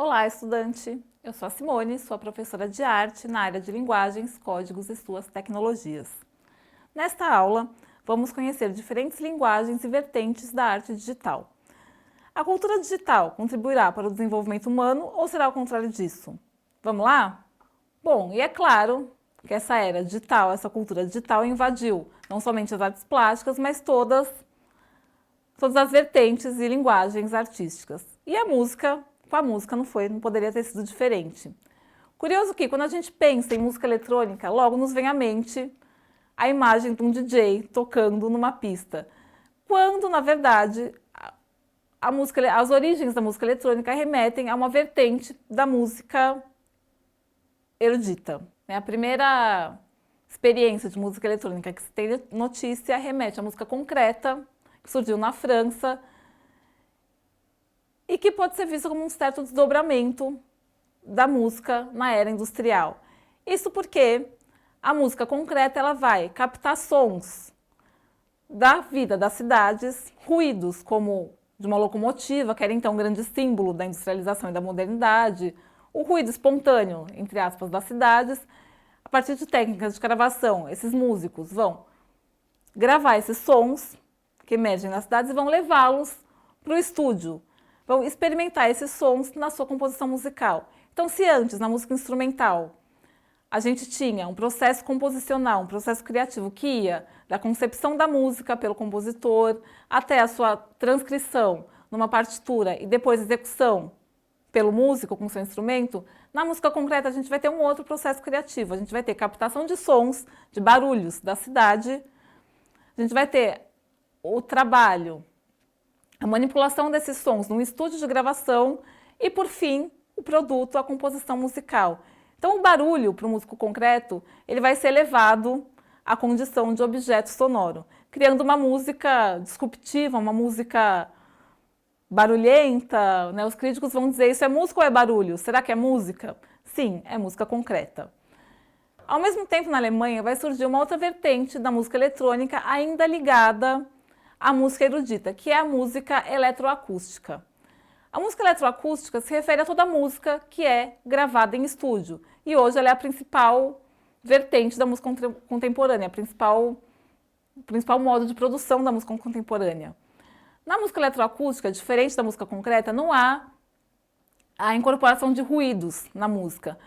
Olá, estudante! Eu sou a Simone, sou a professora de arte na área de linguagens, códigos e suas tecnologias. Nesta aula, vamos conhecer diferentes linguagens e vertentes da arte digital. A cultura digital contribuirá para o desenvolvimento humano ou será o contrário disso? Vamos lá? Bom, e é claro que essa era digital, essa cultura digital invadiu não somente as artes plásticas, mas todas as vertentes e linguagens artísticas. E a música, com a música não poderia ter sido diferente. Curioso que quando a gente pensa em música eletrônica, logo nos vem à mente a imagem de um DJ tocando numa pista. Quando, na verdade, as origens da música eletrônica remetem a uma vertente da música erudita. A primeira experiência de música eletrônica que se tem notícia remete à música concreta, que surgiu na França e que pode ser vista como um certo desdobramento da música na era industrial. Isso porque a música concreta ela vai captar sons da vida das cidades, ruídos como de uma locomotiva, que era então um grande símbolo da industrialização e da modernidade, o ruído espontâneo, entre aspas, das cidades. A partir de técnicas de gravação, esses músicos vão gravar esses sons que emergem nas cidades e vão levá-los para o estúdio, vão experimentar esses sons na sua composição musical. Então, se antes, na música instrumental, a gente tinha um processo composicional, um processo criativo que ia da concepção da música pelo compositor até a sua transcrição numa partitura e depois execução pelo músico com seu instrumento, na música concreta a gente vai ter um outro processo criativo. A gente vai ter captação de sons, de barulhos da cidade, a gente vai ter o trabalho, a manipulação desses sons num estúdio de gravação e, por fim, o produto, a composição musical. Então, o barulho, para o músico concreto, ele vai ser levado à condição de objeto sonoro, criando uma música disruptiva, uma música barulhenta, né? Os críticos vão dizer, isso é música ou é barulho? Será que é música? Sim, é música concreta. Ao mesmo tempo, na Alemanha, vai surgir uma outra vertente da música eletrônica ainda ligada à música erudita, que é a música eletroacústica. A música eletroacústica se refere a toda a música que é gravada em estúdio. E hoje ela é a principal vertente da música contemporânea, o principal modo de produção da música contemporânea. Na música eletroacústica, diferente da música concreta, não há a incorporação de ruídos na música,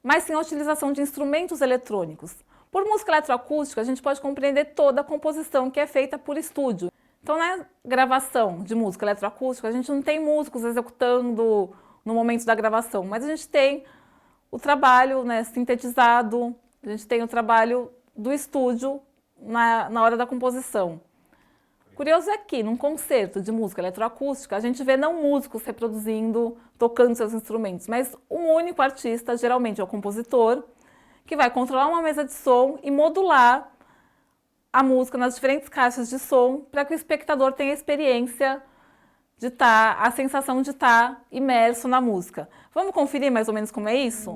mas sim a utilização de instrumentos eletrônicos. Por música eletroacústica, a gente pode compreender toda a composição que é feita por estúdio. Então, na gravação de música eletroacústica, a gente não tem músicos executando no momento da gravação, mas a gente tem o trabalho, né, sintetizado, a gente tem o trabalho do estúdio na hora da composição. Curioso é que, num concerto de música eletroacústica, a gente vê não músicos reproduzindo, tocando seus instrumentos, mas um único artista, geralmente é o compositor, que vai controlar uma mesa de som e modular a música nas diferentes caixas de som para que o espectador tenha a experiência de a sensação de estar imerso na música. Vamos conferir mais ou menos como é isso?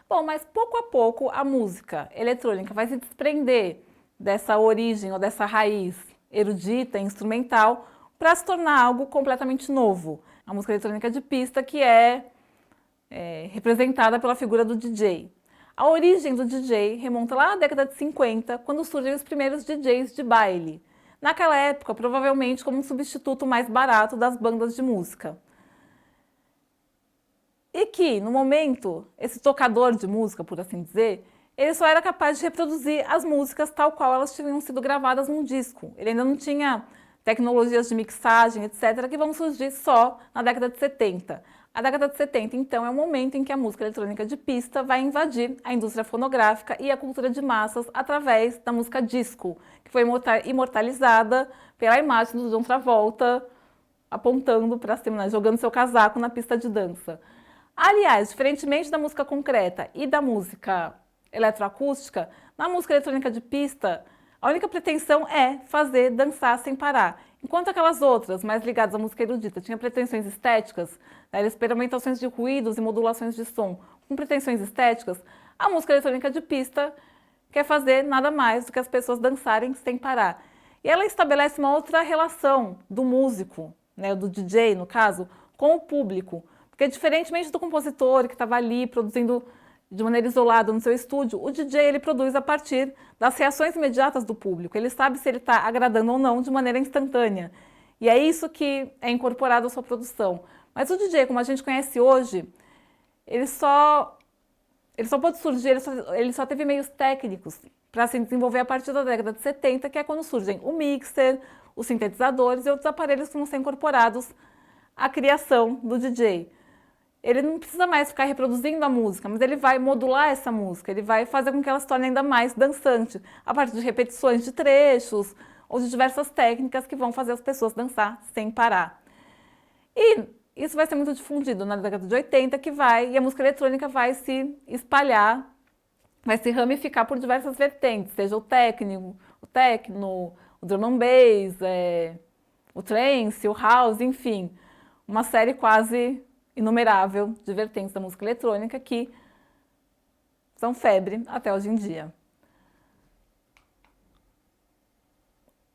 Bom, mas pouco a pouco a música eletrônica vai se desprender dessa origem ou dessa raiz erudita, instrumental, para se tornar algo completamente novo. A música eletrônica de pista que é representada pela figura do DJ. A origem do DJ remonta lá à década de 50, quando surgem os primeiros DJs de baile. Naquela época, provavelmente como um substituto mais barato das bandas de música. E que, no momento, esse tocador de música, por assim dizer, ele só era capaz de reproduzir as músicas tal qual elas tinham sido gravadas num disco. Ele ainda não tinha tecnologias de mixagem, etc., que vão surgir só na década de 70. A década de 70, então, é o momento em que a música eletrônica de pista vai invadir a indústria fonográfica e a cultura de massas através da música disco, que foi imortalizada pela imagem do John Travolta apontando para cima, né, jogando seu casaco na pista de dança. Aliás, diferentemente da música concreta e da música eletroacústica, na música eletrônica de pista, a única pretensão é fazer dançar sem parar. Enquanto aquelas outras, mais ligadas à música erudita, tinham pretensões estéticas, né, experimentações de ruídos e modulações de som com pretensões estéticas, a música eletrônica de pista quer fazer nada mais do que as pessoas dançarem sem parar. E ela estabelece uma outra relação do músico, né, do DJ, no caso, com o público. Porque, diferentemente do compositor que estava ali produzindo de maneira isolada no seu estúdio, o DJ ele produz a partir das reações imediatas do público. Ele sabe se ele está agradando ou não de maneira instantânea. E é isso que é incorporado à sua produção. Mas o DJ, como a gente conhece hoje, ele só pode surgir, ele só teve meios técnicos para se desenvolver a partir da década de 70, que é quando surgem o mixer, os sintetizadores e outros aparelhos que vão ser incorporados à criação do DJ. Ele não precisa mais ficar reproduzindo a música, mas ele vai modular essa música, ele vai fazer com que ela se torne ainda mais dançante, a partir de repetições de trechos ou de diversas técnicas que vão fazer as pessoas dançar sem parar. E isso vai ser muito difundido na década de 80, e a música eletrônica vai se espalhar, vai se ramificar por diversas vertentes, seja o techno, o drum and bass, o trance, o house, enfim, uma série quase inumerável de vertentes da música eletrônica que são febre até hoje em dia.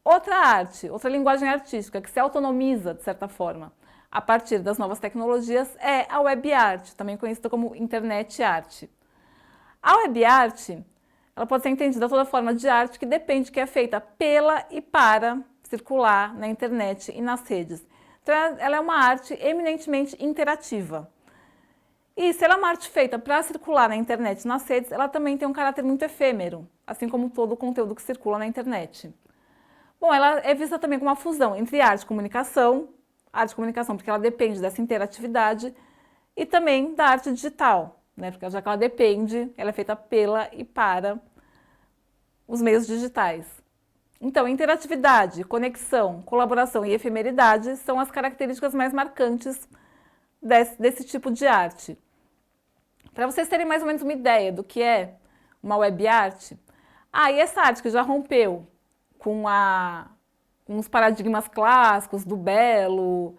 Outra arte, outra linguagem artística que se autonomiza, de certa forma, a partir das novas tecnologias é a web art, também conhecida como internet art. A web art, ela pode ser entendida toda forma de arte que depende que é feita pela e para circular na internet e nas redes. Então, ela é uma arte eminentemente interativa. E se ela é uma arte feita para circular na internet e nas redes, ela também tem um caráter muito efêmero, assim como todo o conteúdo que circula na internet. Bom, ela é vista também como uma fusão entre arte e comunicação porque ela depende dessa interatividade, e também da arte digital, né? Porque já que ela depende, ela é feita pela e para os meios digitais. Então, interatividade, conexão, colaboração e efemeridade são as características mais marcantes desse tipo de arte. Para vocês terem mais ou menos uma ideia do que é uma web art, e essa arte que já rompeu com os paradigmas clássicos do belo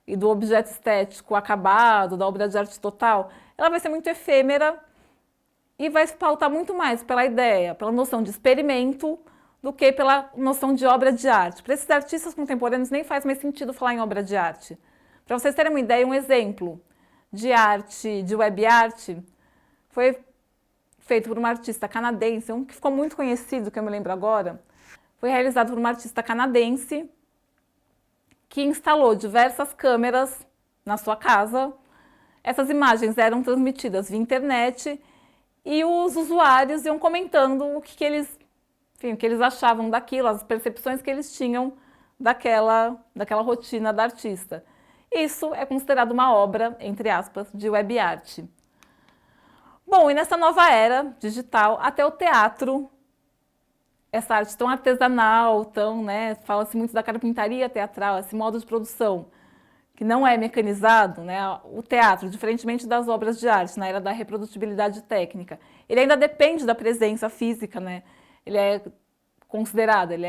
e do objeto estético acabado, da obra de arte total, ela vai ser muito efêmera e vai se pautar muito mais pela ideia, pela noção de experimento, do que pela noção de obra de arte. Para esses artistas contemporâneos nem faz mais sentido falar em obra de arte. Para vocês terem uma ideia, um exemplo de arte, de web art, foi feito por uma artista canadense, um que ficou muito conhecido, que eu me lembro agora, foi realizado por uma artista canadense que instalou diversas câmeras na sua casa. Essas imagens eram transmitidas via internet e os usuários iam comentando o que eles achavam daquilo, as percepções que eles tinham daquela rotina da artista. Isso é considerado uma obra, entre aspas, de web art. Bom, e nessa nova era digital, até o teatro, essa arte tão artesanal, fala-se muito da carpintaria teatral, esse modo de produção, que não é mecanizado, né? O teatro, diferentemente das obras de arte, na era da reprodutibilidade técnica, ele ainda depende da presença física, né? Ele é considerado, ele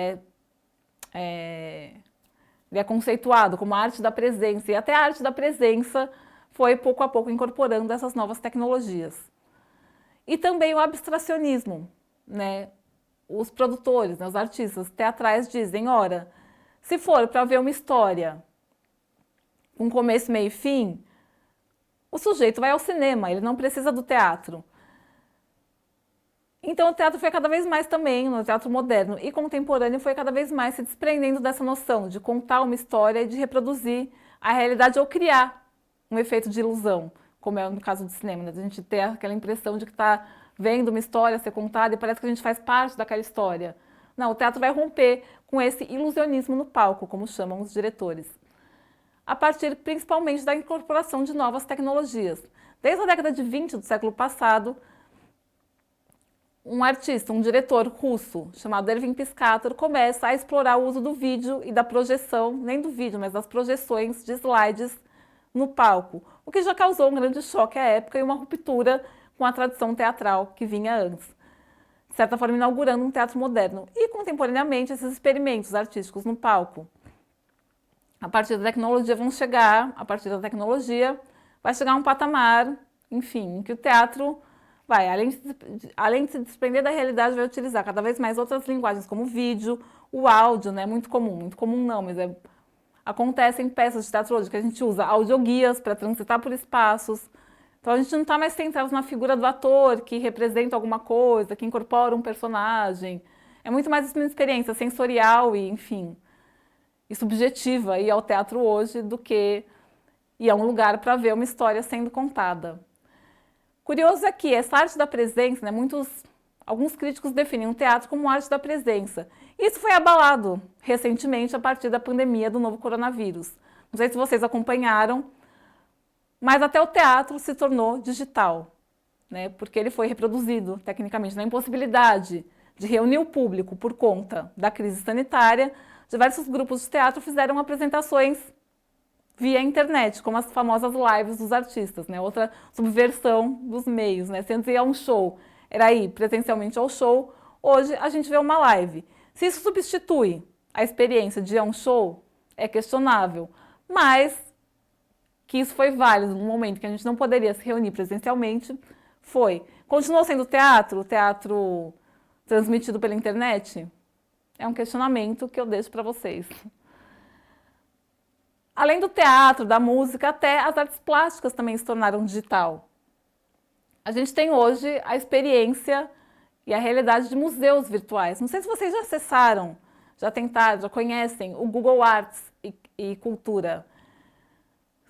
é conceituado como a arte da presença, e até a arte da presença foi pouco a pouco incorporando essas novas tecnologias. E também o abstracionismo, né? Os produtores, né, os artistas teatrais dizem, ora, se for para ver uma história com começo, meio e fim, o sujeito vai ao cinema, ele não precisa do teatro. Então o teatro foi cada vez mais também, no teatro moderno e contemporâneo, foi cada vez mais se desprendendo dessa noção de contar uma história e de reproduzir a realidade ou criar um efeito de ilusão, como é no caso do cinema, né? A gente ter aquela impressão de que está vendo uma história ser contada e parece que a gente faz parte daquela história. Não, o teatro vai romper com esse ilusionismo no palco, como chamam os diretores, a partir principalmente da incorporação de novas tecnologias. Desde a década de 20 do século passado, um artista, um diretor russo chamado Ervin Piscator começa a explorar o uso do vídeo e da projeção, nem do vídeo, mas das projeções de slides no palco, o que já causou um grande choque à época e uma ruptura com a tradição teatral que vinha antes, de certa forma inaugurando um teatro moderno. E contemporaneamente esses experimentos artísticos no palco, a partir da tecnologia vai chegar a um patamar, enfim, em que o teatro vai, além de se desprender da realidade, vai utilizar cada vez mais outras linguagens, como o vídeo, o áudio, né? Muito comum não, mas acontece em peças de teatro hoje que a gente usa audioguias para transitar por espaços. Então a gente não está mais centrado na figura do ator que representa alguma coisa, que incorpora um personagem. É muito mais uma experiência sensorial e, enfim, e subjetiva ir ao teatro hoje do que ir a um lugar para ver uma história sendo contada. Curioso é que essa arte da presença, né, alguns críticos definem o teatro como arte da presença. Isso foi abalado recentemente a partir da pandemia do novo coronavírus. Não sei se vocês acompanharam, mas até o teatro se tornou digital, né, porque ele foi reproduzido tecnicamente na impossibilidade de reunir o público por conta da crise sanitária. Diversos grupos de teatro fizeram apresentações via internet, como as famosas lives dos artistas, né? Outra subversão dos meios, né? Se antes ia a um show, era ir presencialmente ao show, hoje a gente vê uma live. Se isso substitui a experiência de ir a um show, é questionável, mas que isso foi válido no momento que a gente não poderia se reunir presencialmente, foi. Continuou sendo teatro, o teatro transmitido pela internet? É um questionamento que eu deixo para vocês. Além do teatro, da música, até as artes plásticas também se tornaram digital. A gente tem hoje a experiência e a realidade de museus virtuais. Não sei se vocês já acessaram, já tentaram, já conhecem o Google Arts e Cultura.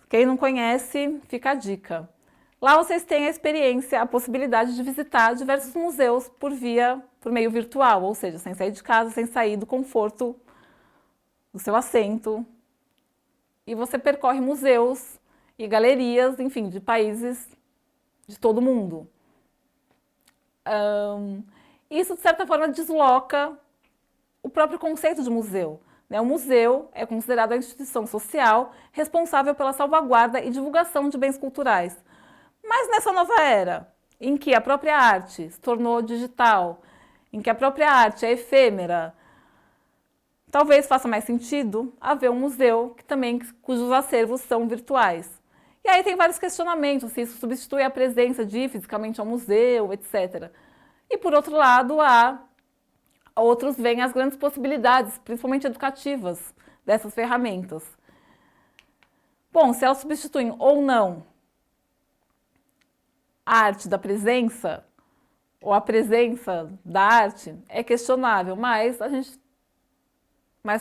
Quem não conhece, fica a dica. Lá vocês têm a experiência, a possibilidade de visitar diversos museus por meio virtual, ou seja, sem sair de casa, sem sair do conforto do seu assento. E você percorre museus e galerias, enfim, de países de todo mundo. Isso, de certa forma, desloca o próprio conceito de museu. O museu é considerado a instituição social responsável pela salvaguarda e divulgação de bens culturais. Mas nessa nova era, em que a própria arte se tornou digital, em que a própria arte é efêmera, talvez faça mais sentido haver um museu cujos acervos são virtuais. E aí tem vários questionamentos, se isso substitui a presença de ir fisicamente ao museu, etc. E por outro lado, outros veem as grandes possibilidades, principalmente educativas, dessas ferramentas. Bom, se elas substituem ou não a arte da presença, ou a presença da arte, é questionável, mas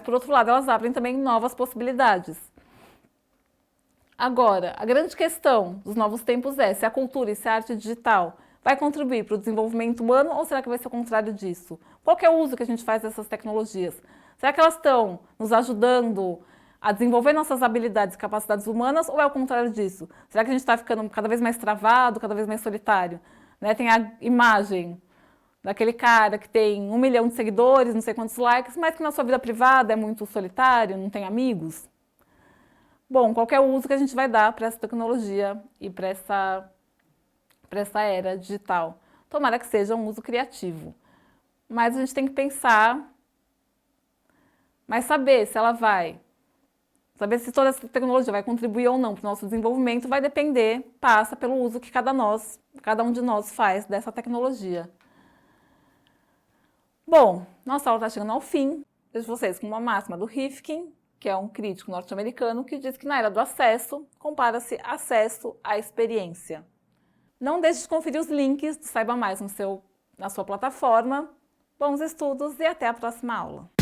por outro lado, elas abrem também novas possibilidades. Agora, a grande questão dos novos tempos é se a cultura e se a arte digital vai contribuir para o desenvolvimento humano ou será que vai ser o contrário disso? Qual que é o uso que a gente faz dessas tecnologias? Será que elas estão nos ajudando a desenvolver nossas habilidades e capacidades humanas ou é o contrário disso? Será que a gente está ficando cada vez mais travado, cada vez mais solitário? Né? Tem a imagem daquele cara que tem 1 milhão de seguidores, não sei quantos likes, mas que na sua vida privada é muito solitário, não tem amigos. Bom, qual que é o uso que a gente vai dar para essa tecnologia e para essa era digital? Tomara que seja um uso criativo. Mas a gente tem que pensar, mas saber se toda essa tecnologia vai contribuir ou não para o nosso desenvolvimento vai depender, passa pelo uso que cada um de nós faz dessa tecnologia. Bom, nossa aula está chegando ao fim. Deixo vocês com uma máxima do Rifkin, que é um crítico norte-americano, que diz que na era do acesso, compara-se acesso à experiência. Não deixe de conferir os links do Saiba Mais na sua plataforma. Bons estudos e até a próxima aula!